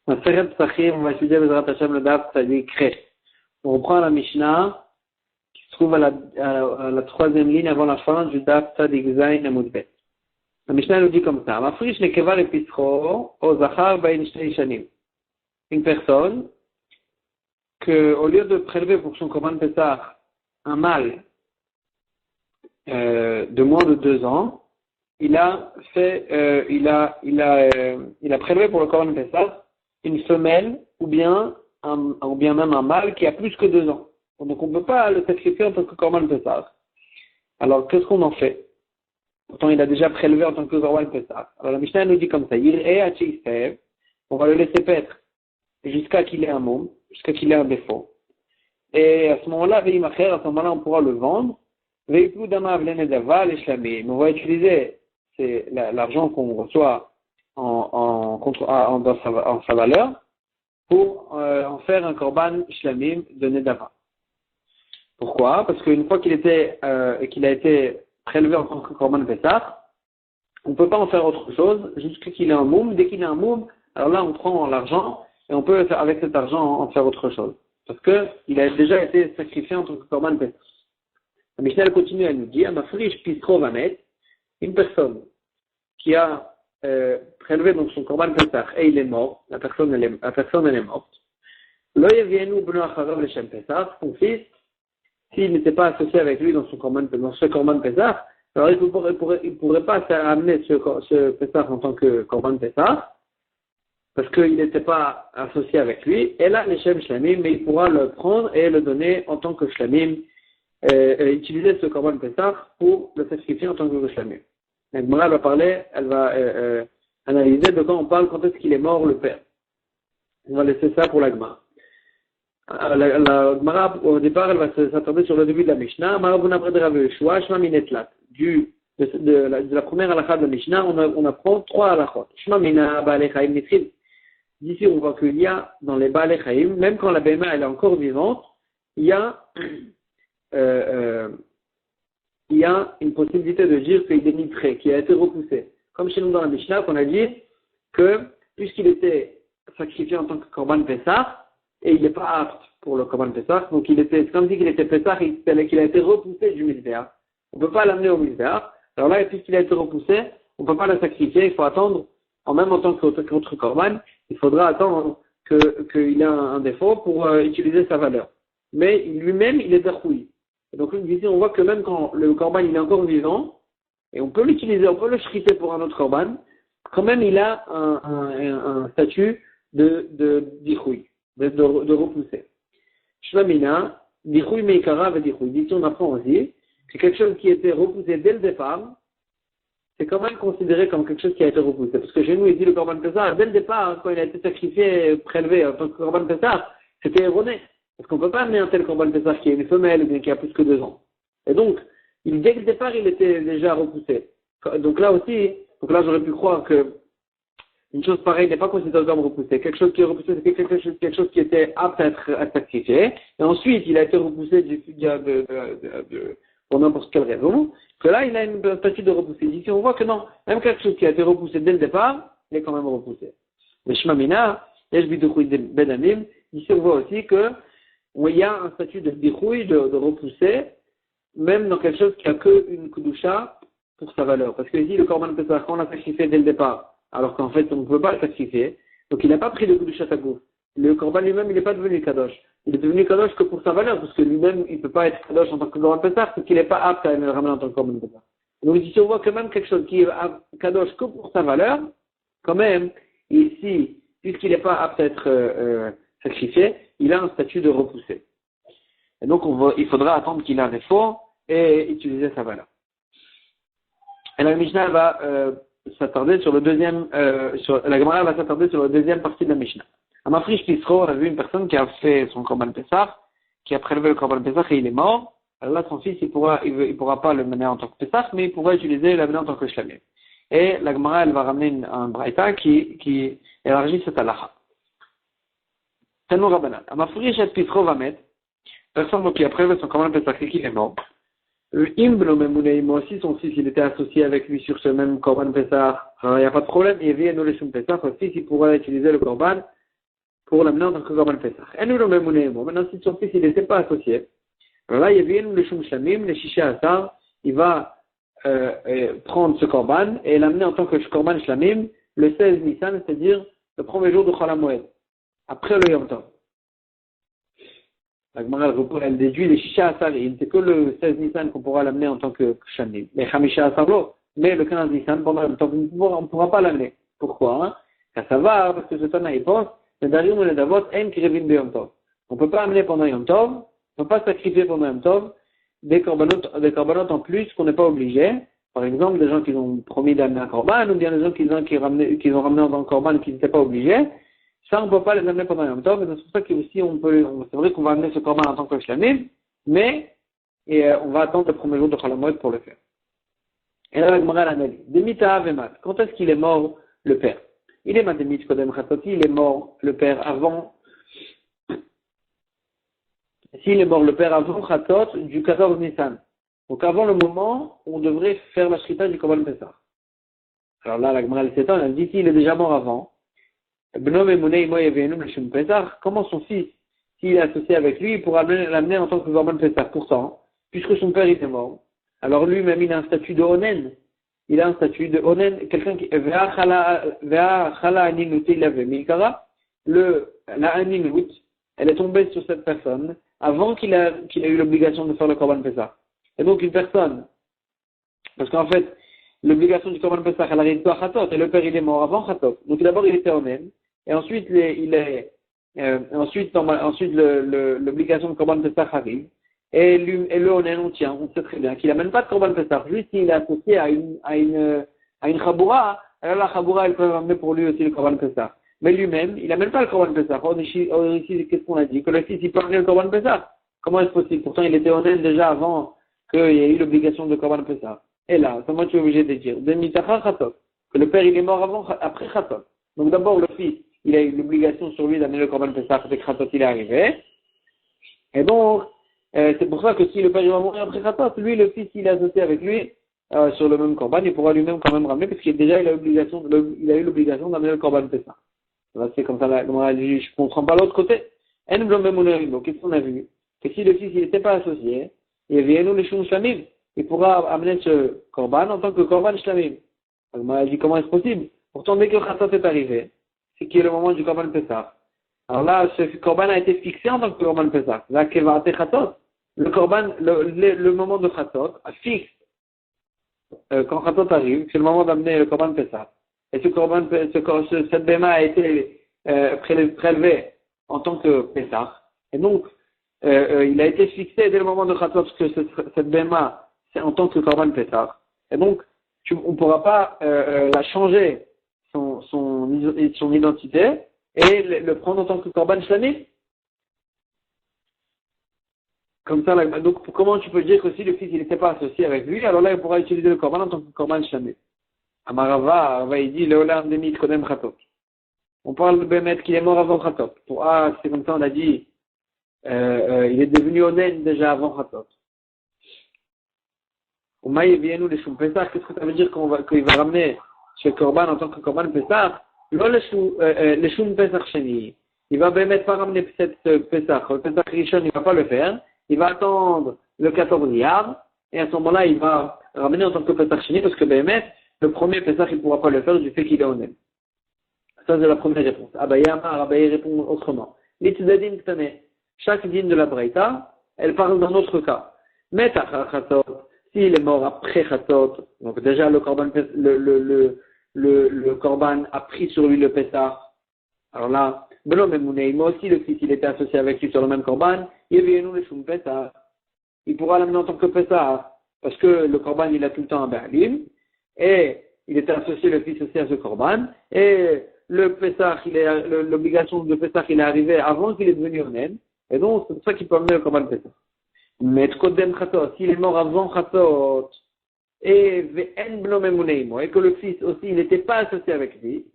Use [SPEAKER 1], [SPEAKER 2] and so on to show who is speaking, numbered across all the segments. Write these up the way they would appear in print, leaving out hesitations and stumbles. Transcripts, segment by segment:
[SPEAKER 1] On va étudier Bezrat Hashem le Daf Tzadik Re. On reprend la Mishnah qui se trouve à la troisième ligne avant la fin du Daf Tzadik Zayin Amud Bet. La Mishnah nous dit comme ça: Mafrish nekeva lepistro o zachar bain shnei shanim. Une personne que, au lieu de prélever pour son Korban Pessah un mâle de moins de 2 ans, il a prélevé pour le Korban Pessah une femelle ou bien même un mâle qui a plus que 2 ans. Donc on ne peut pas le sacrifier en tant que Korban Pessah. Alors qu'est-ce qu'on en fait? Pourtant il a déjà prélevé en tant que Korban Pessah. Alors la Mishnah nous dit comme ça: on va le laisser paître jusqu'à qu'il ait un môme, jusqu'à qu'il ait un défaut. Et à ce moment-là, à ce moment-là on pourra le vendre. Mais on va utiliser l'argent qu'on reçoit en sa valeur pour en faire un korban shlamim de Nedava. Pourquoi? Parce qu'une fois qu'il a été prélevé en tant que korban Pessah, on ne peut pas en faire autre chose jusqu'à qu'il ait un moum. Dès qu'il a un moum, alors là on prend l'argent et on peut avec cet argent en faire autre chose. Parce qu'il a déjà été sacrifié en tant que korban Pessah. La Mishnah continue à nous dire: Mafrish Pisro Vamet, une personne qui a prélevé donc son korban Pessah et il est mort, la personne elle est morte. Lo yevienu bno acharav leshem Pessah, son fils, s'il n'était pas associé avec lui dans ce korban Pessah, alors il ne pourrait pas amener ce Pessah en tant que korban Pessah, parce qu'il n'était pas associé avec lui, et là leshem shlamim, mais il pourra le prendre et le donner en tant que shlamim, utiliser ce korban Pessah pour le sacrifier en tant que shlamim. La Gemara va parler, elle va analyser de quand on parle, quand est-ce qu'il est mort le père. On va laisser ça pour la Gemara. La Gemara, au départ, elle va s'attarder sur le début de la Mishnah. De la première halakha de la Mishnah, on apprend 3 halakhot. D'ici, on voit qu'il y a dans les Baalei Chaim, même quand la Béma elle est encore vivante, il y a une possibilité de dire qu'il est nitré, qui a été repoussé. Comme chez nous dans la Mishnah, qu'on a dit que, puisqu'il était sacrifié en tant que Korban Pessah, et il n'est pas apte pour le Korban Pessah, donc c'est comme si qu'il était Pessah, qu'il a été repoussé du Mizbeach. On ne peut pas l'amener au Mizbeach. Alors là, puisqu'il a été repoussé, on ne peut pas le sacrifier, il faut attendre, en tant qu'autre Korban, il faudra attendre qu'il ait un défaut pour utiliser sa valeur. Mais lui-même, il est Dachoui. Donc ici, on voit que même quand le korban il est encore vivant, et on peut l'utiliser, on peut le shriter pour un autre korban, quand même il a un statut de dichui, de repousser. Shlamina, dichui meikara ve dichui. D'ici on apprend aussi que quelque chose qui était repoussé dès le départ, c'est quand même considéré comme quelque chose qui a été repoussé. Parce que chez nous, il dit le korban Pessah, dès le départ, quand il a été sacrifié, prélevé en tant que korban Pessah, c'était erroné. Parce qu'on ne peut pas amener un tel korban Pessah qui est une femelle ou bien qui a plus que 2 ans. Et donc, dès le départ, il était déjà repoussé. Donc là j'aurais pu croire que une chose pareille n'est pas considérée comme repoussée. Quelque chose qui est repoussé, c'est quelque chose qui était apte à être sacrifié. Et ensuite, il a été repoussé pour n'importe quelle raison. Que là, il a une statut de repoussé. Ici, on voit que non, même quelque chose qui a été repoussé dès le départ, il est quand même repoussé. Mais Shmamina, Bedanim, ici on voit aussi que où il y a un statut de dichui, de repousser, même dans quelque chose qui a que une kudusha pour sa valeur. Parce que ici, le korban Pessah, on l'a sacrifié dès le départ, alors qu'en fait, on ne peut pas le sacrifier. Donc, il n'a pas pris de kudusha tagouf. Le korban lui-même, il n'est pas devenu kadosh. Il est devenu kadosh que pour sa valeur, parce que lui-même, il ne peut pas être kadosh en tant que korban Pessah, parce qu'il n'est pas apte à le ramener en tant que korban Pessah. Donc, ici, on voit que même quelque chose qui est kadosh que pour sa valeur, quand même, ici, puisqu'il n'est pas apte à être sacrifié, il a un statut de repoussé. Et donc, il faudra attendre qu'il ait un défaut et utiliser sa valeur. Et la Mishnah va s'attarder sur le deuxième, la Gemara va s'attarder sur la deuxième partie de la Mishnah. À Mafrish Pisro, on a vu une personne qui a fait son korban Pessah, qui a prélevé le korban Pessah et il est mort. Alors là, son fils, il pourra pas le mener en tant que Pessah, mais il pourra utiliser la mener en tant que shlamim. Et la Gemara, elle va ramener un braïta qui élargit cette halakha. Tanu Rabbanan. Amafrish et Pisro Vamet, personne qui a prélevé son korban Pessah et qui est mort. Imblo Memounei, moi aussi, son fils, il était associé avec lui sur ce même korban Pessah. Alors il n'y a pas de problème, il vient nous les Pessah, son fils, il pourra utiliser le korban pour l'amener en tant que Korban Pesach. Maintenant, si son fils il n'était pas associé, alors là, il vient le Shum Shlamim, le Shisha Asar, il va prendre ce Korban et l'amener en tant que Korban Shlamim le 16 Nissan, c'est-à-dire le premier jour de Chol HaMoed, après le Yom Tov. La Gemara, elle déduit les Shisha Asar, c'est que le 16 Nissan qu'on pourra l'amener en tant que Shlamim. Mais Chamisha Asar, mais le 15 Nissan, pendant le Yom Tov, on ne pourra pas l'amener. Pourquoi hein? Car ça va, parce que ce Tana, il pense, mais Darim ou les Davot, aiment qui revient de Yom Tov. On ne peut pas amener pendant Yom Tov, on ne peut pas sacrifier pendant Yom Tov des corbanotes en plus qu'on n'est pas obligé. Par exemple, des gens qui ont promis d'amener un korban, ou bien des gens qui ont ramené en tant que korban et qui n'étaient pas obligés. Ça, on ne peut pas les amener pendant Yom Tov, et c'est pour ça qu'aussi c'est vrai qu'on va amener ce korban en tant que shlamim, mais on va attendre le premier jour de Chol HaMoed pour le faire. Et là, la Gemara l'analyse. Demita Avemat. Quand est-ce qu'il est mort, le père? Il est Mademit Kodem Chatoti, il est mort, le père, avant. S'il est mort, le père, avant Chatot, du 14 Nissan. Donc, avant le moment où on devrait faire la shrita du Korban Pesach. Alors là, la Gemara s'étend, elle dit qu'il est déjà mort avant. Comment son fils, s'il est associé avec lui, il pourra l'amener en tant que Korban Pesach? Pourtant, puisque son père il est mort, alors lui-même il a un statut de Onen. Il a un statut de Onen, quelqu'un qui la Aninut, elle est tombée sur cette personne avant qu'il a eu l'obligation de faire le Korban Pesach. Et donc une personne, parce qu'en fait, l'obligation du Korban Pesach, elle arrive pas à Chatot, et le père il est mort avant Chatot. Donc d'abord il était Onen, et ensuite ensuite l'obligation de Korban Pesach arrive. Et le Onen, on sait très bien qu'il n'amène pas de Korban Pesach, juste s'il est associé à une Chaboura, alors la Chaboura, elle peut amener pour lui aussi le Korban Pesach. Mais lui-même, il n'amène pas le Korban Pesach. Or, ici, qu'est-ce qu'on a dit? Que le fils, il peut amener le Korban Pesach. Comment est-ce possible? Pourtant, il était Onen déjà avant qu'il y ait eu l'obligation de Korban Pesach. Et là, comment tu es obligé de dire? Que le père, il est mort après Chatot. Donc d'abord, le fils, il a eu l'obligation sur lui d'amener le Korban Pesach, c'est que Chatot, il est arrivé. Et donc, c'est pour ça que si le père va mourir après Chatot, lui, le fils, il est associé avec lui sur le même korban, il pourra lui-même quand même ramener, parce qu'il a eu l'obligation d'amener le korban Pesach. C'est comme ça, je ne comprends pas l'autre côté. Qu'est-ce qu'on a vu? Que si le fils, il n'était pas associé, il vient nous les Shum Shlamim, il pourra amener ce korban en tant que korban Shlamim. Alors, on a dit comment est-ce possible? Pourtant, dès que Chatot est arrivé, c'est qui est le moment du korban Pesach. Alors là, ce korban a été fixé en tant que korban Pesach. Là, Kevate Chatot. Le korban, le moment de Chatot, fixe, quand Chatot arrive, c'est le moment d'amener le korban Pesach. Et cette béma a été prélevé en tant que Pesach. Et donc, il a été fixé dès le moment de Chatot que cette béma, c'est en tant que korban Pesach. Et donc, on ne pourra pas la changer, son identité, et le prendre en tant que korban Shlamim. Comme ça, donc comment tu peux dire que si le fils n'était pas associé avec lui, alors là il pourra utiliser le korban en tant que korban Shlamim. Amarava, il dit Leolam Demit Kodem Chatot. On parle de Bémet qui est mort avant Chatot. C'est comme ça on a dit, il est devenu Onen déjà avant Chatot. Au Maï Vienu les Shum Pesach, qu'est-ce que ça veut dire qu'il va ramener ce korban en tant que korban Pesach? Le Shum Pesach Sheni. Il va Bémet pas ramener cette Pesach. Le Pesach Rishon, il ne va pas le faire. Il va attendre le 14 Iyar, et à ce moment-là, il va ramener en tant que Pesach Sheni, parce que Bémet, le premier Pesach, il ne pourra pas le faire du fait qu'il est Onen. Ça, c'est la première réponse. Abaye répond autrement. L'Itzadim Ktane. Chaque dîne de la Braïta, elle parle d'un autre cas. Mais Chatot, s'il est mort après Chatot, donc déjà le korban a pris sur lui le Pesach. Alors là, Belo Memounei, moi aussi le fils, il était associé avec lui sur le même korban, il vient nous le Shum Pesach. Il pourra l'amener en tant que Pesach, parce que le korban il a tout le temps un Baalim, et il était associé le fils aussi à ce korban, et le Pesach, l'obligation de Pesach, il est arrivé avant qu'il est devenu Onen, et donc c'est pour ça qu'il peut amener le korban Pesach. Mais Tkodem Chatot, s'il est mort avant Chatot, et que le fils aussi, il n'était pas associé avec lui,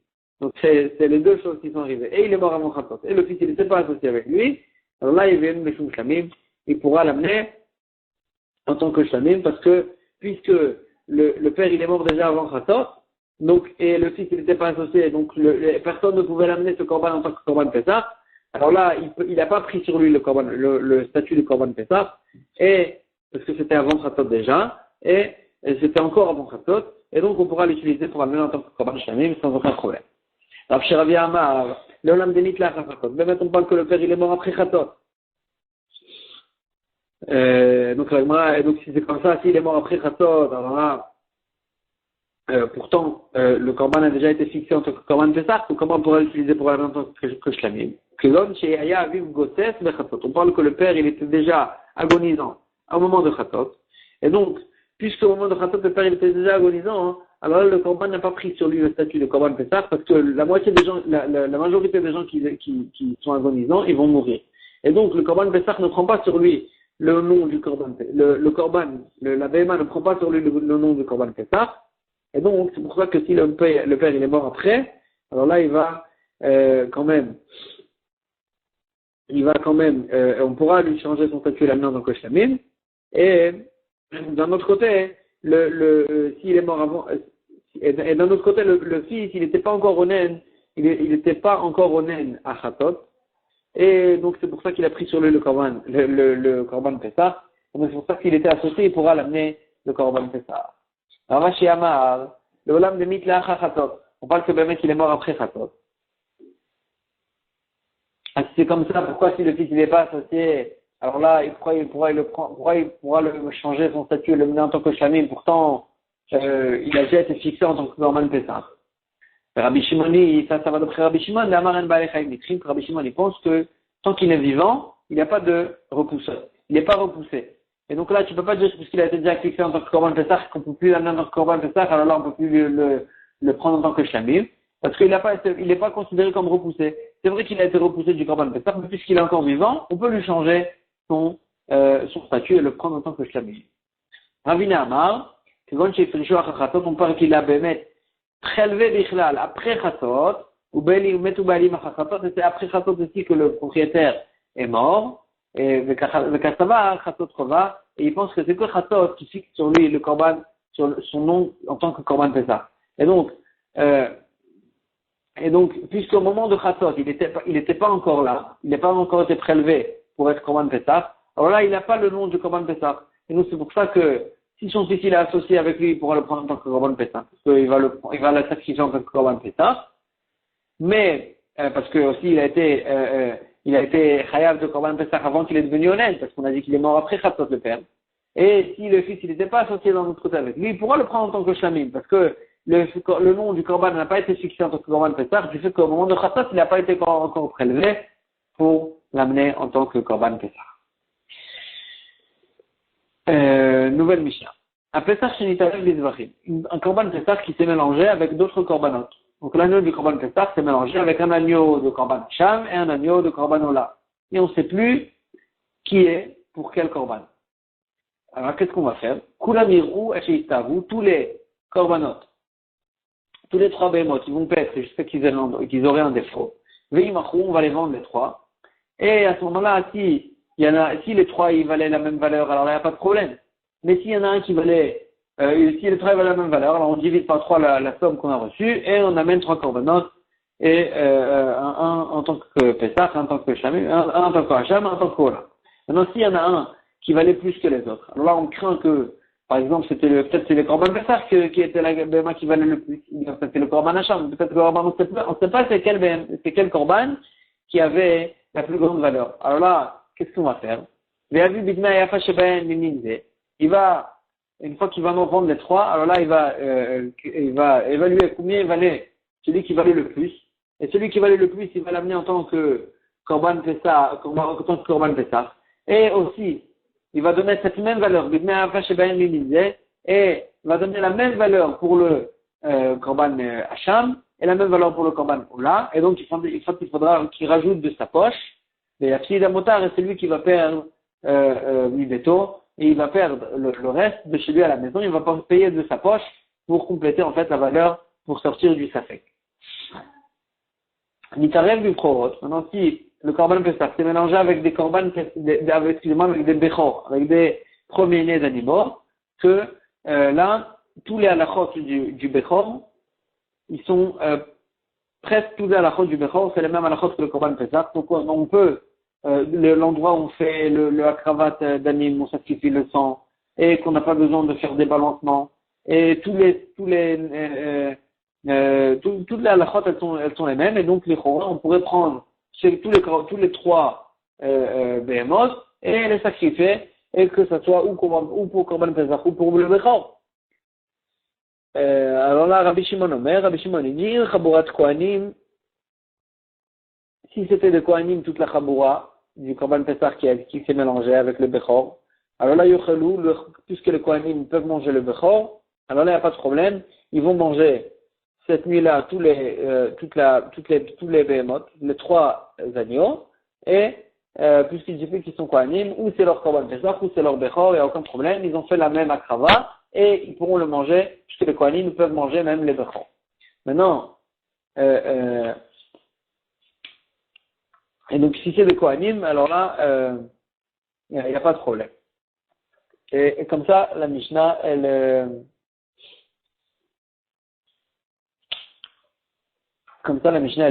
[SPEAKER 1] donc c'est les deux choses qui sont arrivées, et il est mort avant Chatot, et le fils, il n'était pas associé avec lui, alors là, il vient le Shum Shlamim, il pourra l'amener en tant que Shlamim, parce que, puisque le père, il est mort déjà avant Chatot, donc, et le fils, il n'était pas associé, donc personne ne pouvait l'amener ce korban en tant que korban Pesach, Alors là, il n'a pas pris sur lui le statut de Korban Pessah, et, parce que c'était avant Khatot déjà, et c'était encore avant Khatot, et donc on pourra l'utiliser pour amener en tant que Korban Shamim sans aucun problème. Rav Shiravi Amar, Leolam Denit la Khatot. Mais maintenant on parle que le père il est mort après Khatot. Donc si c'est comme ça, s'il est mort après Khatot, alors là, pourtant, le Korban a déjà été fixé en tant que Korban Pessah, donc comment on pourra l'utiliser pour amener en tant que Shlamim? On parle que le père il était déjà agonisant au moment de Khatot. Et donc, puisque au moment de Khatot, le père il était déjà agonisant, hein, alors là, le Korban n'a pas pris sur lui le statut de Korban Pessah parce que la moitié des gens, la majorité des gens qui sont agonisants, ils vont mourir. Et donc, le Korban Pessah ne prend pas sur lui le nom du Korban. La BMA ne prend pas sur lui le nom du Korban Pessah. Et donc, c'est pour ça que si le père il est mort après, alors là, il va quand même, on pourra lui changer son statut et l'amener dans le Shlamim. Et d'un autre côté, s'il est mort avant, et d'un autre côté, le fils, il n'était pas encore onen, il n'était pas encore onen à Khatot. Et donc, c'est pour ça qu'il a pris sur lui le Korban, le Korban Pessah. Donc, c'est pour ça qu'il était associé, il pourra l'amener le Korban Pessah. Alors, Rashi Amar, le Olam de Mitla Khatot. On parle que le mec, il est mort après Khatot. Ah, si c'est comme ça, pourquoi si le fils n'est pas associé, alors là, il pourra le changer son statut et le mener en tant que Shlamim, pourtant, il a déjà été fixé en tant que Korban Pessah. Rabbi Shimon, ça va d'après Rabbi Shimon, Rabbi Shimon, il pense que tant qu'il est vivant, il n'y a pas de repousseur. Il n'est pas repoussé. Et donc là, tu peux pas dire, puisqu'il a été déjà fixé en tant que Korban Pessah, qu'on peut plus l'amener en tant que Korban Pessah, alors là, on peut plus le prendre en tant que Shlamim. Parce qu'il n'est pas considéré comme repoussé. C'est vrai qu'il a été repoussé du Korban Pessah, mais puisqu'il est encore vivant, on peut lui changer son statut et le prendre en tant que Shlamim. Ravina Amar, on parle qu'il a bémet prélevé bichlal après Khatot, ou metu bali ma Khatot, et c'est après Khatot aussi que le propriétaire est mort, et Vekasava, Khatot Chova, et il pense que c'est que Khatot qui fixe sur lui le Korban, sur son nom en tant que Korban Pessah. Et donc, puisqu'au moment de Khatot, il n'était pas encore là, il n'a pas encore été prélevé pour être Korban Pessah, alors là, il n'a pas le nom du Korban Pessah. Et donc, c'est pour ça que, si son fils est associé avec lui, il pourra le prendre en tant que Korban Pessah. Parce qu'il va le sacrifier en tant que Korban Pessah. Mais, parce que aussi, il a été chayav de Korban Pessah avant qu'il est devenu honnête, parce qu'on a dit qu'il est mort après Khatot, le père. Et si le fils, il n'était pas associé dans notre côté avec lui, il pourra le prendre en tant que Shlamim, parce que le nom du Korban n'a pas été fixé en tant que Korban Pessah, du fait qu'au moment de Khatot, il n'a pas été encore prélevé pour l'amener en tant que Korban Pessah. Nouvelle Mishnah. Un Pessah Shenitarev Lizvachim. Un Korban Pessah qui s'est mélangé avec d'autres Korbanot. Donc l'agneau du Korban Pessah s'est mélangé avec un agneau de Korban Sham et un agneau de Korban Ola. Et on ne sait plus qui est pour quel Korban. Alors qu'est-ce qu'on va faire? Kulamirou et Sheitavu, tous les Korbanot, tous les trois bémotes, ils vont paître jusqu'à qu'ils auraient un défaut. Veimachou, on va les vendre les trois. Et à ce moment-là, si les trois ils valaient la même valeur, alors là, il n'y a pas de problème. Mais s'il y en a un qui valait, si les trois valaient la même valeur, alors on divise par trois la somme qu'on a reçue et on amène trois korbanot et un en tant que Pessah, un en tant que Shamim, un en tant que Hacham, un en tant que Ola. Maintenant, s'il y en a un qui valait plus que les autres, alors là, on craint que, par exemple, peut-être c'est le Korban Pessah qui était la BMA qui valait le plus. Peut-être c'était le Korban Hacham, peut-être le Korban, on ne sait pas c'est quel Korban qui avait la plus grande valeur. Alors là, qu'est-ce qu'on va faire? Il va, une fois qu'il va nous vendre les trois, alors là, il va évaluer combien il valait celui qui valait le plus. Et celui qui valait le plus, il va l'amener en tant que Korban Pessah, Et aussi, il va donner cette même valeur, et il va donner la même valeur pour le Korban Hacham, et la même valeur pour le Korban Ola. Et donc, il faudra qu'il rajoute de sa poche, et la fille d'Amotar, et c'est lui qui va perdre Mibeto, et il va perdre le reste de chez lui à la maison, il va pas payer de sa poche pour compléter en fait la valeur pour sortir du Safek. Nitarev du Prorot. Maintenant, si le Korban Pessah s'est mélangé avec des Korban, avec des Bechor, avec des premiers-nés d'animaux, que là, tous les halachot du Bechor, ils sont presque tous les halachot du Bechor, c'est les mêmes halachot que le Korban Pesach. Donc on peut, l'endroit où on fait le akravat d'anime, on sacrifie le sang, et qu'on n'a pas besoin de faire des balancements, et toutes les halachot, elles sont les mêmes, et donc les chorins, on pourrait prendre tous les trois behemoth et les sacrifier, et que ça soit ou pour Korban Pesach ou pour le Bechor. Alors là, Rabbi Shimon il dit, Chaburat Kohanim, si c'était de Kohanim, toute la Chaboura du Korban Pesach qui s'est mélangée avec le Bechor, alors là, Yochelou, puisque les Kohanim peuvent manger le Bechor, alors là, il n'y a pas de problème, ils vont manger cette nuit-là tous les Behemoth, les trois agneaux, et puisqu'ils disent qu'ils sont Kohanim, ou c'est leur Korban Pesach, ou c'est leur Bechor, il n'y a aucun problème, ils ont fait la même akrava, et ils pourront le manger, puisque les Kohanim peuvent manger même les Bechor. Maintenant, et donc si c'est des Kohanim, alors là, il n'y a pas de problème. Et comme ça, la Mishnah, elle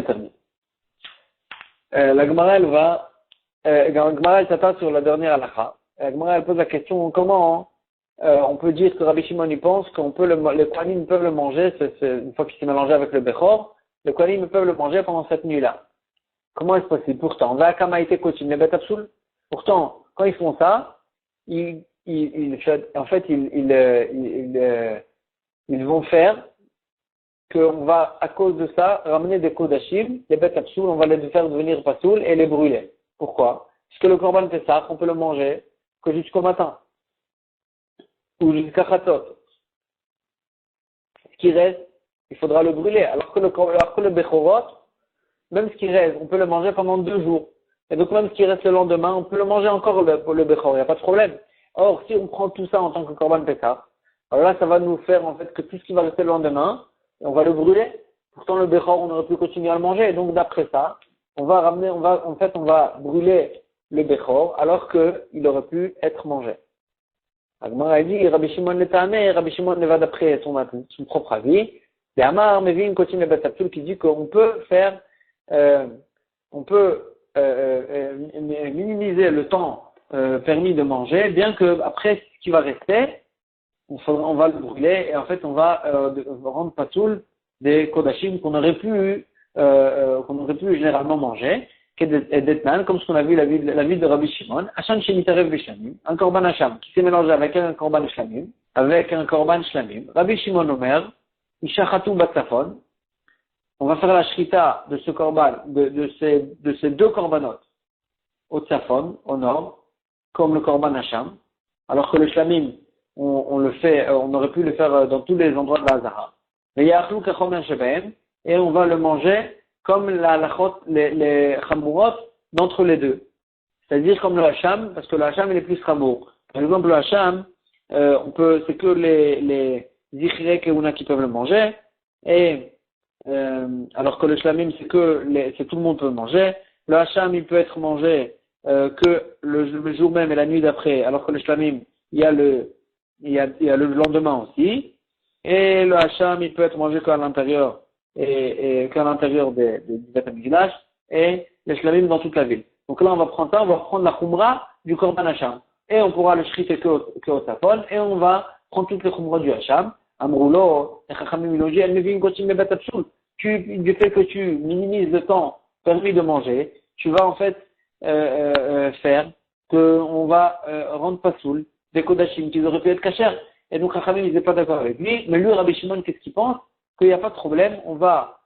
[SPEAKER 1] termine. La Gemara, elle s'attache sur la dernière halakha. La Gemara, elle pose la question, comment on peut dire que Rabbi Shimon y pense qu'on peut les Kohanim peuvent le manger, une fois qu'il s'est mélangé avec le Bechor, les Kohanim peuvent le manger pendant cette nuit-là. Comment est-ce possible? Pourtant, pourtant, quand ils font ça, ils vont faire qu'on va, à cause de ça, ramener des kodashim, les bêtes absoul, on va les faire devenir pasoul et les brûler. Pourquoi? Parce que le korban Pesach, on peut le manger que jusqu'au matin. Ou jusqu'à Khatot. Ce qui reste, il faudra le brûler. Alors que le Bechorot, même ce qui reste, on peut le manger pendant 2 jours. Et donc même ce qui reste le lendemain, on peut le manger encore le Bechor, il n'y a pas de problème. Or, si on prend tout ça en tant que Korban Pesach, alors là, ça va nous faire en fait que tout ce qui va rester le lendemain, on va le brûler. Pourtant, le Bechor, on aurait pu continuer à le manger. Et donc, d'après ça, on va brûler le Bechor alors qu'il aurait pu être mangé. Agmar a dit, Rabbi Shimon le Tameh, Rabbi Shimon ne va d'après son propre avis. Et Amar me vit une continue de Betaptul qui dit qu'on peut faire, minimiser le temps permis de manger, bien que après ce qui va rester, on va le brûler et en fait on va rendre pasoul des kodashim qu'on aurait pu généralement manger, comme ce qu'on a vu la vie de Rabbi Shimon, Hachan Shemitarev Bishamim, un korban Hacham qui s'est mélangé avec un korban Shlamim, Rabbi Shimon Omer, Ishachatu Batsafon, on va faire la shrita de ce korban, de ces 2 korbanot, au Tsafon, au nord, comme le korban Hacham, alors que le Shlamim, on aurait pu le faire dans tous les endroits de la Hazara. Et on va le manger comme les chamurot d'entre les deux. C'est-à-dire comme le hacham, parce que le hacham il est plus chamour. Par exemple, le hacham, c'est que les zichrei keuna qui peuvent le manger, et alors que le shlamim c'est tout le monde peut le manger. Le hacham il peut être mangé que le jour même et la nuit d'après, alors que le shlamim il y a le lendemain aussi. Et le hacham, il peut être mangé qu'à l'intérieur, et qu'à l'intérieur du Beth Amikdash, et les shlamim dans toute la ville. Donc là, on va prendre la khumra du korban hacham. Et on pourra le shriter que au safon, et on va prendre toutes les khumra du hacham. Amroulo, les chachamim ilogis, elle me vient une continue de Betapsoul. Du fait que tu minimises le temps permis de manger, tu vas en fait, faire qu'on va, rendre pasoul des kodashim qui auraient pu être kashers. Et donc, Chachamim, il n'est pas d'accord avec lui. Mais lui, Rabbi Shimon, qu'est-ce qu'il pense? Qu'il n'y a pas de problème. On va,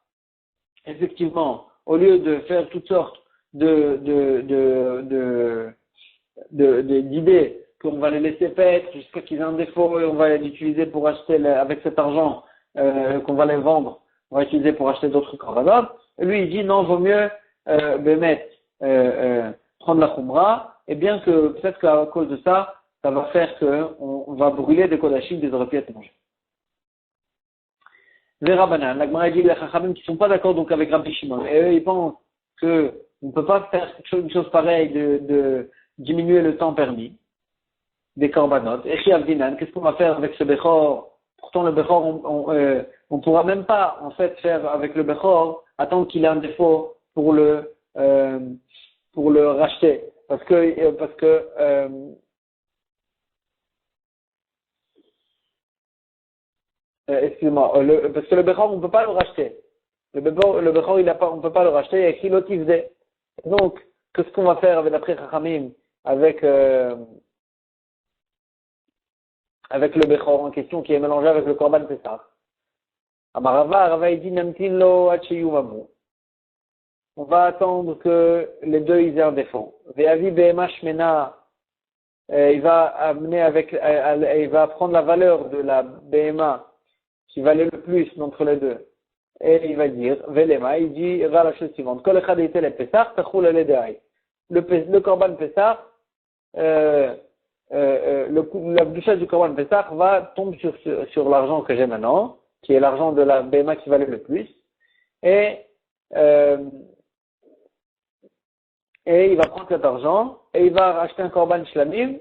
[SPEAKER 1] effectivement, au lieu de faire toutes sortes d'idées qu'on va les laisser paître jusqu'à qu'ils aient un défaut et on va les utiliser pour acheter, avec cet argent, qu'on va les vendre, on va utiliser pour acheter d'autres korbanot. Et lui, il dit non, vaut mieux, prendre la khumra. Et bien que, peut-être qu'à cause de ça, ça va faire qu'on va brûler des kodashim des aurait pu être mangés. Les Rabbanan, la Gemara dit les Chachamim qui ne sont pas d'accord donc avec Rabbi Shimon, et eux ils pensent qu'on ne peut pas faire une chose pareille de diminuer le temps permis des korbanot. Et chez Avdinan, qu'est-ce qu'on va faire avec ce Bechor? Pourtant le Bechor, on ne pourra même pas, en fait, faire avec le Bechor, attendre qu'il ait un défaut pour le racheter. Excuse-moi, parce que le Bechor, on ne peut pas le racheter. Le Bechor, on ne peut pas le racheter, il y a écrit l'otivde. Donc, qu'est-ce qu'on va faire avec d'après Chachamim, avec le Bechor en question qui est mélangé avec le Korban Pessah? Amarava, il dit Namtin lo achiyumamu. On va attendre que les deux ils aient un défaut. Ve'avi be'ema shmena, il va amener il va prendre la valeur de la be'ema qui valait le plus d'entre les deux. Et il va dire, Velema, il dit, va la chose suivante. Kol echad etel et Pesach, tachul ale de'ai. Le Korban Pesach, la bouchage du Korban Pesach va tomber sur l'argent que j'ai maintenant, qui est l'argent de la BMA qui valait le plus, et il va prendre cet argent, et il va acheter un Korban Shlamim,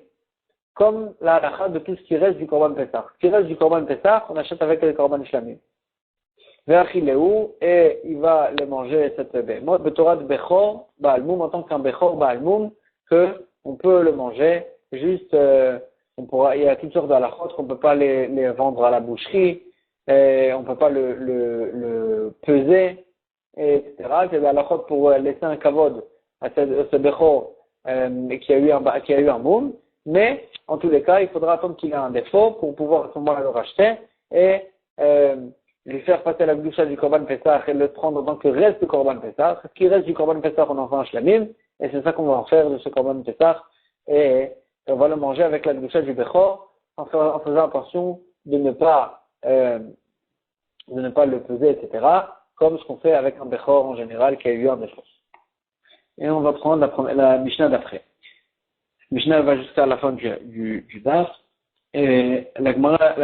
[SPEAKER 1] comme la halakha de tout ce qui reste du Korban Pesach. Ce qui reste du Korban Pesach, on achète avec le Korban Shlamim. Et il va le manger, cette bémot, Betorat Bechor Baalmoum, en tant qu'un Bechor Baalmoum, que on peut le manger, juste, il y a toutes sortes d'halachot qu'on ne peut pas les vendre à la boucherie, on ne peut pas le peser, etc. C'est des halachot pour laisser un kavod à ce Bechor qui a eu un moum, mais en tous les cas, il faudra attendre qu'il ait un défaut pour pouvoir à ce moment-là le racheter et lui faire passer la gdusha du Korban Pesach et le prendre en tant que reste du Korban Pesach. Ce qui reste du Korban Pesach, on en fait un shlamim, et c'est ça qu'on va en faire de ce Korban Pesach, et on va le manger avec la gdusha du Bechor, en faisant attention de ne pas le peser, etc., comme ce qu'on fait avec un Bechor en général qui a eu un défaut. Et on va prendre la Mishnah d'après. La Mishnah va jusqu'à la fin du daf, et la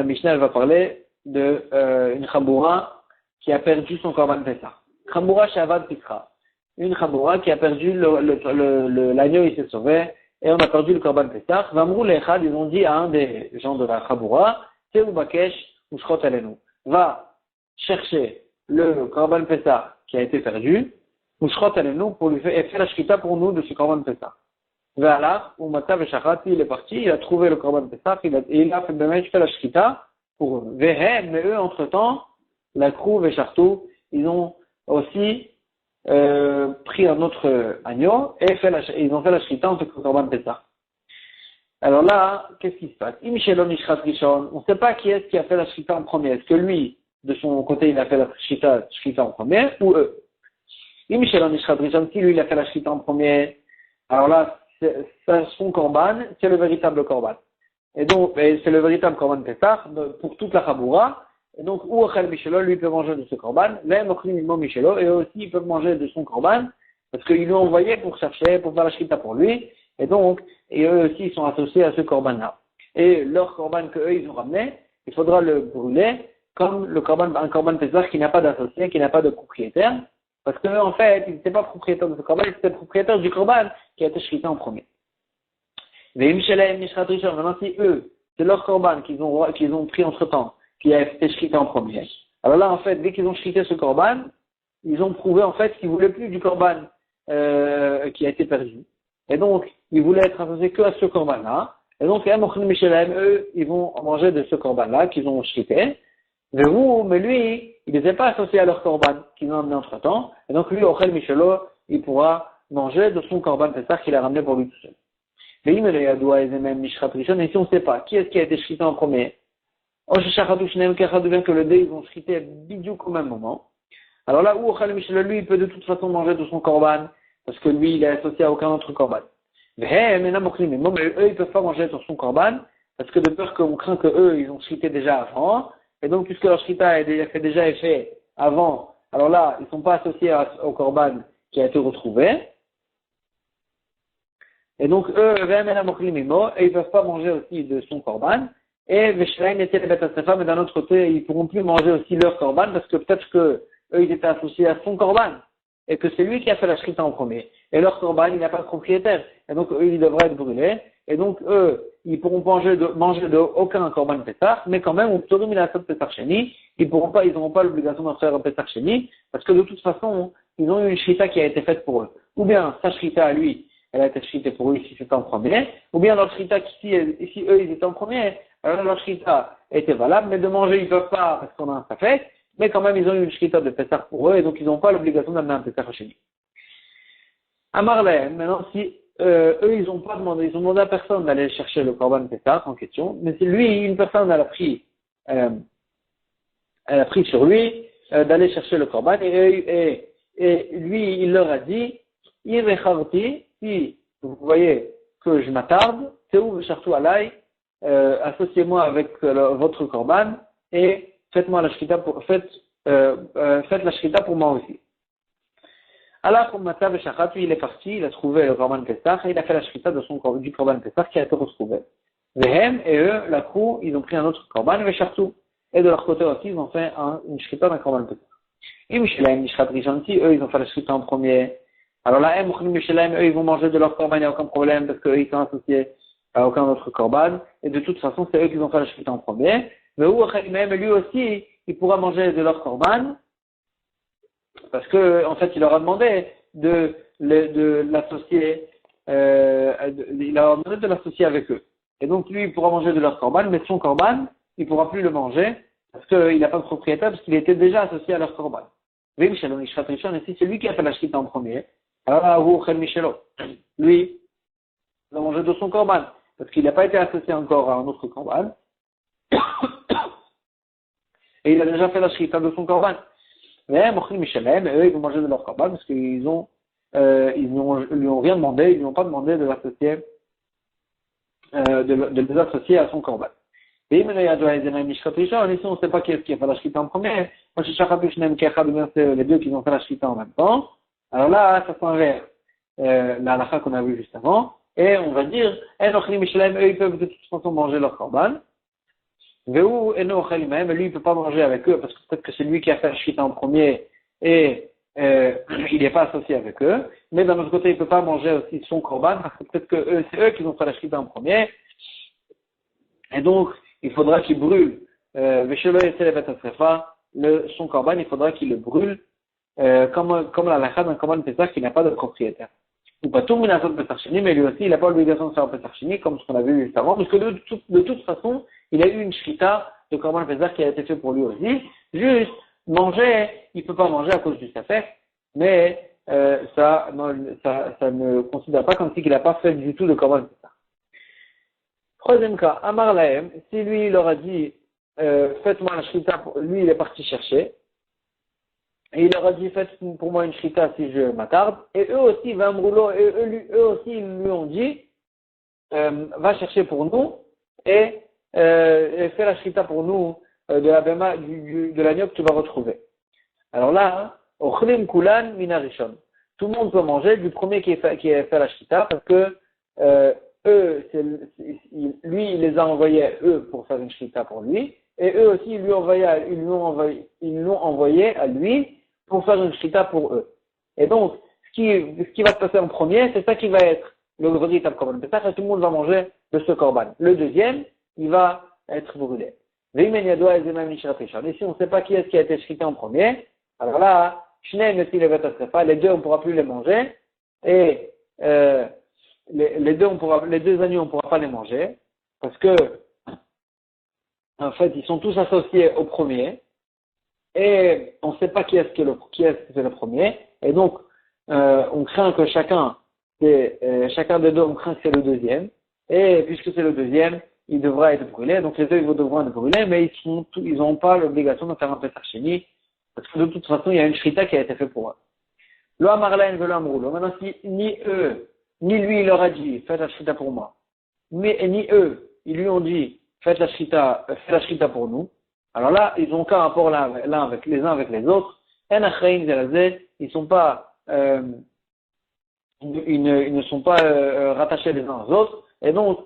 [SPEAKER 1] Mishnah elle va parler de une Chaboura qui a perdu son Korban Pesach. Chaboura Shavad Pikra. Une Chaboura qui a perdu l'agneau, il s'est sauvé, et on a perdu le Korban Pesach. Vamrou Lechad, ils ont dit à un des gens de la Chaboura, c'est Ubakesh ou Shrot Alenu. Va chercher le Korban Pesach qui a été perdu, ou Shrot Alenu pour lui faire la shkita pour nous de ce Korban Pesach. Ve'alach, ou Mata Veshachati, il est parti, il a trouvé le Korban Pesach, il a fait la shkita pour eux. Vehem, mais eux, entre-temps, la Krou et Chartou, ils ont aussi pris un autre agneau et ils ont fait la shrita en tant que Korban Pesach. Alors là, qu'est-ce qui se passe? Imichelon Ishrat Rishon, on ne sait pas qui est-ce qui a fait la shrita en premier. Est-ce que lui, de son côté, il a fait la shrita en premier, ou eux? Imichelon Ishrat Rishon, si lui, il a fait la shrita en premier, alors là, son Korban, c'est le véritable Korban. Et donc, c'est le véritable Korban Pesach pour toute la Chaboura. Et donc, ou Ochel Michelo, lui peut manger de ce Korban. Même Ochel Michelo, et eux aussi, ils peuvent manger de son Korban. Parce qu'ils l'ont envoyé pour chercher, pour faire la Shrita pour lui. Et donc, eux aussi, ils sont associés à ce Korban-là. Et leur Korban qu'eux, ils ont ramené, il faudra le brûler comme un Korban Pesach qui n'a pas d'associé, qui n'a pas de propriétaire. Parce qu'eux, en fait, ils n'étaient pas propriétaires de ce Korban, ils étaient propriétaires du Korban qui a été Shrita en premier. Maintenant, si eux, c'est leur Korban qu'ils ont pris entre temps, qui a été shrité en premier. Alors là, en fait, dès qu'ils ont shrité ce Korban, ils ont prouvé, en fait, qu'ils voulaient plus du Korban, qui a été perdu. Et donc, ils voulaient être associés que à ce Korban-là. Et donc, eux, ils vont manger de ce Korban-là qu'ils ont shrité. Mais lui, il n'était pas associé à leur Korban qu'ils ont amené entre temps. Et donc, lui, Ochel Michelo, il pourra manger de son Korban Pesach qu'il a ramené pour lui tout seul. Et si on ne sait pas qui est-ce qui a été shrité en premier, que le dé ils vont shrité bidouk au même moment. Alors là, où lui, il peut de toute façon manger de son korban, parce que lui, il est associé à aucun autre korban. Mais eux, ils peuvent pas manger sur son korban, parce que de peur qu'on craint que eux, ils ont shrité déjà avant, et donc puisque leur shrita a déjà été fait avant, alors là, ils sont pas associés au korban qui a été retrouvé. Et donc, eux, et ils peuvent pas manger aussi de son korban. Et Veshraim était les bêtes mais d'un autre côté, ils pourront plus manger aussi leur korban, parce que peut-être que eux, ils étaient associés à son korban. Et que c'est lui qui a fait la shrita en premier. Et leur korban, il n'a pas de propriétaire. Et donc, eux, ils devraient être brûlés. Et donc, eux, ils pourront manger de aucun korban Pessah, mais quand même, ils n'auront pas l'obligation d'en faire un Pessah Sheni, parce que de toute façon, ils ont eu une shrita qui a été faite pour eux. Ou bien, sa shrita à lui, elle a été shritée pour eux si c'était en premier, ou bien leur shrita si eux ils étaient en premier, alors leur shrita était valable, mais de manger ils peuvent pas parce qu'on a un safek, mais quand même ils ont eu une shrita de Pessah pour eux, et donc ils n'ont pas l'obligation d'amener un Pessah Sheni. Amar Lahem, maintenant si eux ils ont demandé à personne d'aller chercher le korban Pessah en question, mais si lui, une personne elle a pris sur lui d'aller chercher le korban, et lui il leur a dit, si vous voyez que je m'attarde, c'est où Chartou Alay, associez-moi avec votre korban et faites-moi la shrita faites la shrita pour moi aussi. Alors, comme Matav et Shachat, il est parti, il a trouvé le korban Pessah et il a fait la shrita du korban Pessah qui a été retrouvé. Vehem et eux, la crew, ils ont pris un autre korban, et Chartou. Et de leur côté aussi, ils ont fait une shrita d'un korban Pessah. Et Mishlaim, Nishrat Rishanti, eux, ils ont fait la shrita en premier. Alors là, eux, ils vont manger de leur korban, il n'y a aucun problème, parce qu'eux, ils sont associés à aucun autre korban. Et de toute façon, c'est eux qui ont fait la shrita en premier. Mais même lui aussi, il pourra manger de leur korban, parce que, en fait, il leur a demandé de l'associer, il leur a demandé de l'associer avec eux. Et donc, lui, il pourra manger de leur korban, mais son korban, il pourra plus le manger, parce qu'il n'a pas de propriétaire, parce qu'il était déjà associé à leur korban. Oui, Michel, et si c'est lui qui a fait la shrita en premier, alors là, lui, il va manger de son korban, parce qu'il n'a pas été associé encore à un autre korban, et il a déjà fait la shrita de son korban. Mais eux, ils vont manger de leur korban, parce qu'ils lui ont rien demandé, ils lui ont pas demandé de l'associer, de les associer à son korban. Et ici, on ne sait pas qui est-ce qui a fait la shrita en premier. Moi, c'est les deux qui ont fait la shrita en même temps. Alors là, ça s'inverse la halakha qu'on a vue juste avant. Et on va dire, eux, ils peuvent de toute façon manger leur korban. Mais lui, il peut pas manger avec eux, parce que peut-être que c'est lui qui a fait la shrita en premier, et il n'est pas associé avec eux. Mais d'un autre côté, il peut pas manger aussi son korban, parce que peut-être que c'est eux qui ont fait la shrita en premier. Et donc, il faudra qu'il brûle, son korban, il faudra qu'il le brûle, comme la lacha d'un korban Pessah qui n'a pas de propriétaire. Ou pas tout minasot Pessah Sheni, mais lui aussi, il n'a pas l'obligation de faire Pessah Sheni, comme ce qu'on a vu juste avant, parce que de toute façon, il a eu une shrita de korban Pessah qui a été fait pour lui aussi. Juste, manger, il peut pas manger à cause du safek, mais ça ne considère pas comme si il n'a pas fait du tout de korban Pessah. Troisième cas, Amar Lahem, si lui, il leur a dit, faites-moi la shrita, lui, il est parti chercher, et il leur a dit, faites pour moi une shrita si je m'attarde, et eux aussi, eux aussi, ils lui ont dit, va chercher pour nous, et fais la shrita pour nous, de la bema, de l'agneau que tu vas retrouver. Alors là, ochlim kulan minarishon. Tout le monde peut manger du premier qui a fait la shrita, parce que, lui, il les a envoyés, eux, pour faire une shrita pour lui, et eux aussi, ils l'ont envoyé à lui pour faire une shrita pour eux. Et donc, ce qui va se passer en premier, c'est ça qui va être le véritable korban Pessah, et tout le monde va manger de ce korban. Le deuxième, il va être brûlé. Et si on ne sait pas qui est-ce qui a été shrité en premier, alors là, les deux, on ne pourra plus les manger, et les deux agneaux, on ne pourra pas les manger, parce que, en fait, ils sont tous associés au premier, et on ne sait pas qui est-ce qui c'est le premier, et donc, on craint que chacun des deux, on craint que c'est le deuxième, et puisque c'est le deuxième, il devra être brûlé, donc les deux, ils devront être brûlés, mais ils n'ont pas l'obligation de faire un Pessah Sheni, parce que de toute façon, il y a une shrita qui a été faite pour eux. Lo amarlaen velo amroulo. Maintenant, si ni eux, ni lui, il leur a dit, faites la shrita pour moi, ni eux, ils lui ont dit, faites la shrita pour nous. Alors là, ils ont qu'un rapport les uns avec les autres. Ils sont pas, ils ne sont pas rattachés les uns aux autres. Et donc,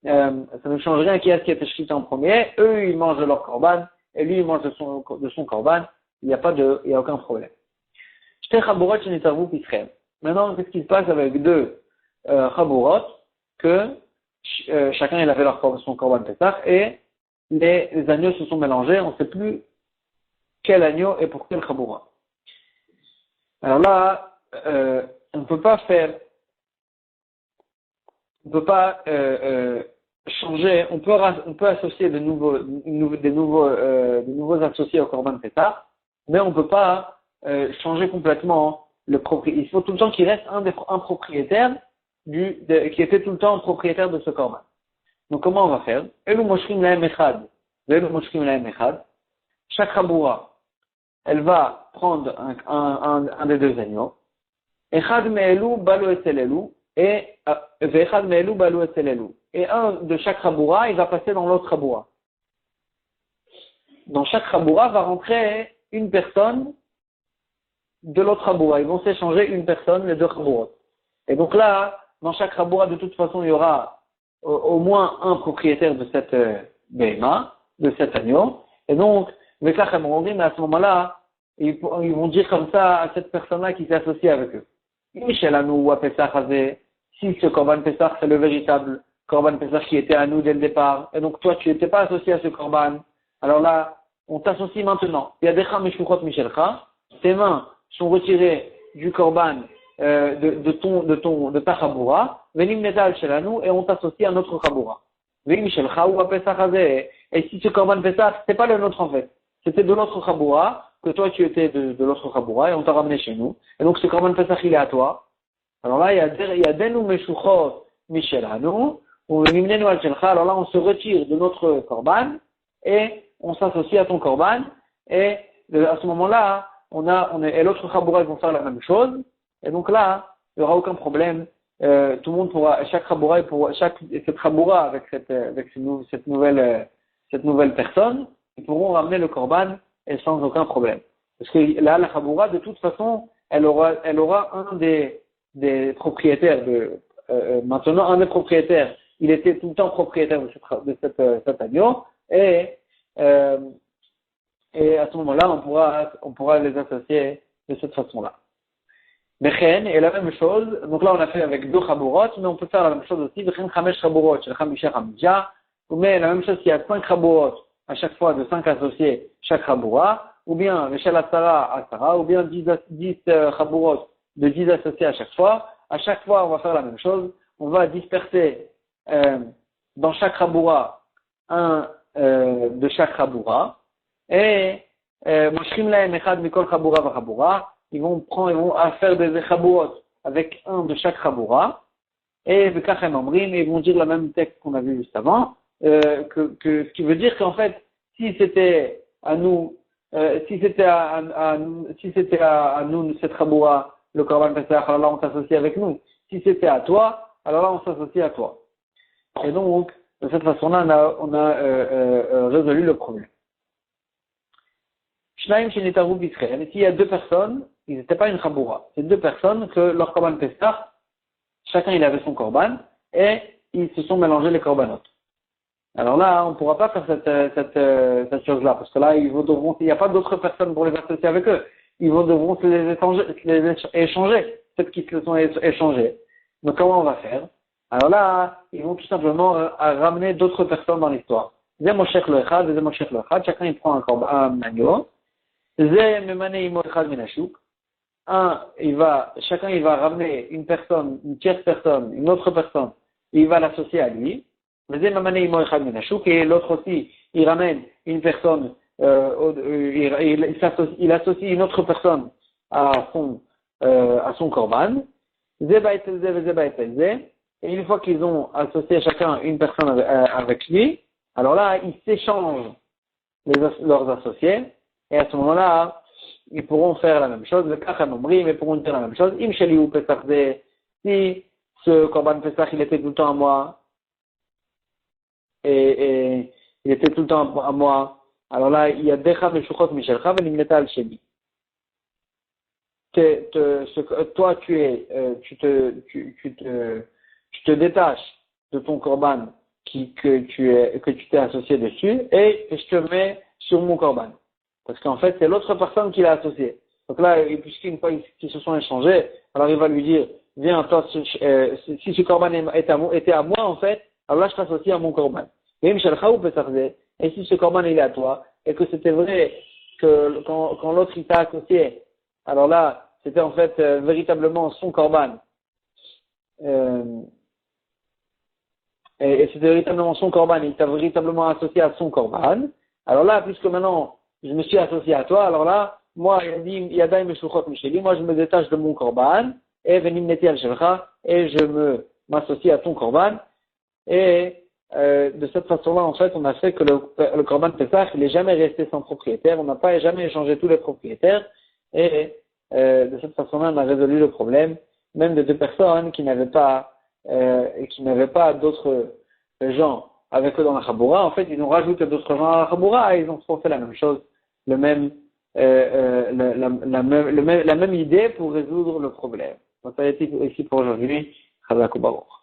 [SPEAKER 1] ça ne change rien qui est-ce qui a été shrita en premier. Eux, ils mangent de leur korban, et lui, il mange de son korban. Il n'y a aucun problème. Maintenant, qu'est-ce qui se passe avec deux chabourot que chacun il avait son korban Pessah et les agneaux se sont mélangés, on ne sait plus quel agneau et pour quel chaboura. Alors là, on ne peut pas changer, on peut associer des nouveaux associés au korban Pessah, mais on ne peut pas changer complètement le propriétaire. Il faut tout le temps qu'il reste un propriétaire qui était tout le temps propriétaire de ce korban. Donc comment on va faire? Elu moshrim lahem echad, elu moshrim lahem echad. Chaque chaboura, elle va prendre un des deux agneaux. Echad me'elu balu etzel elu et ve'echad me'elu balu etzel elu. Et un de chaque chaboura, il va passer dans l'autre chaboura. Dans chaque chaboura va rentrer une personne de l'autre chaboura. Ils vont s'échanger une personne, les deux chabourot. Et donc là, dans chaque chaboura, de toute façon, il y aura au moins un propriétaire de cette BMA, de cet agneau. Et donc, mais à ce moment-là, ils vont dire comme ça à cette personne-là qui s'est associée avec eux. Michel Anou ou à Pessah Hazé, si ce Korban Pessah, c'est le véritable Korban Pessah qui était à nous dès le départ, et donc toi, tu n'étais pas associé à ce Korban, alors là, on t'associe maintenant. Il y a des Cham Meshouchot Michelcha, tes mains sont retirées du Korban de ta Chaboura, Venim Netal Shelanu, et on t'associe à notre Chaboura. Venim Michelcha ou à Pessah Hazé, et si ce Korban Pessah, c'était pas le nôtre en fait, c'était de notre Chaboura, que toi tu étais de l'autre Chaboura, et on t'a ramené chez nous, et donc ce Korban Pessah il est à toi. Alors là, il y a Denu Meshouchot Michelanu, ou Venim Netal Shelcha, alors là on se retire de notre Korban, et on s'associe à ton Korban, et à ce moment-là, et l'autre Chaboura ils vont faire la même chose, et donc là, il n'y aura aucun problème. Tout le monde pourra, cette Chaboura avec cette nouvelle personne, ils pourront ramener le Korban et sans aucun problème. Parce que là, la Chaboura, de toute façon, elle aura un des propriétaires maintenant, un des propriétaires, il était tout le temps propriétaire de cet agneau, et à ce moment-là, on pourra les associer de cette façon-là. Bechen, et la même chose, donc là on a fait avec deux chabourot, mais on peut faire la même chose aussi, Bechen chamesh chabourot, shel chamisha chamija, mais la même chose qu'il y a 5 chabourot, à chaque fois de 5 associés, chaque chaboura, ou bien Veshel Asara, ou bien 10 chabourot de 10 associés à chaque fois on va faire la même chose, on va disperser dans chaque chaboura un de chaque chaboura, et moshrim lahem echad mikol chaboura va chaboura, ils vont faire des chabourot avec un de chaque chaboura, et v'kachem omrim, ils vont dire le même texte qu'on a vu juste avant, ce qui veut dire qu'en fait, si c'était à nous, si c'était à nous cette chaboura, le Korban Pessah, alors là on s'associe avec nous. Si c'était à toi, alors là on s'associe à toi. Et donc, de cette façon-là, on a résolu le problème. Shnaim Shenitaru B'Israël. S'il y a deux personnes, ils n'étaient pas une chaboura. C'est deux personnes que leur Korban Pessah, chacun il avait son Korban, et ils se sont mélangés les Korbanot. Alors là, on ne pourra pas faire cette chose-là, parce que là, il n'y a pas d'autres personnes pour les associer avec eux. Ils devront se les échanger, peut-être qu'ils se sont échangés. Donc comment on va faire? Alors là, ils vont tout simplement ramener d'autres personnes dans l'histoire. Zemoshech le echad, Zemoshech le echad, chacun il prend un agneau. Chacun il va ramener une personne, une tierce personne, une autre personne, et il va l'associer à lui. Et l'autre aussi, il ramène une personne, il associe une autre personne à son korban. Et une fois qu'ils ont associé chacun une personne avec lui, alors là, ils s'échangent leurs associés, et à ce moment-là, ils pourront faire la même chose, mais ils pourront dire la même chose. Si ce korban Pesach, il était tout le temps à moi, et il était tout le temps à moi, alors là, il y a Decha Meshuchot Mishelcha Velimneta al Shemi. Toi, tu te détaches de ton korban que tu t'es associé dessus, et je te mets sur mon korban. Parce qu'en fait, c'est l'autre personne qui l'a associé. Donc là, puisqu'une fois qu'ils se sont échangés, alors il va lui dire, viens, toi, si ce korban était à moi, en fait, alors là je t'associe à mon korban. Et si ce korban il est à toi, et que c'était vrai que quand l'autre il t'a associé, alors là, c'était en fait véritablement son korban. Et c'était véritablement son korban, il t'a véritablement associé à son korban. Alors là, puisque maintenant je me suis associé à toi, alors là, moi, il dit, Yadai Meshuchot Misheli, moi je me détache de mon korban, et Venim Neti al Shelcha, et je m'associe à ton korban, et de cette façon-là, en fait, on a fait que le korban Pesach, il n'est jamais resté sans propriétaire, on n'a pas jamais échangé tous les propriétaires, et de cette façon-là, on a résolu le problème, même de deux personnes qui n'avaient pas d'autres gens avec eux dans la Chaboura. En fait, ils ont rajouté d'autres gens à la Chaboura et ils ont fait la même chose, la même idée pour résoudre le problème. Donc, ça a été ici pour aujourd'hui. Chazak ou Baruch.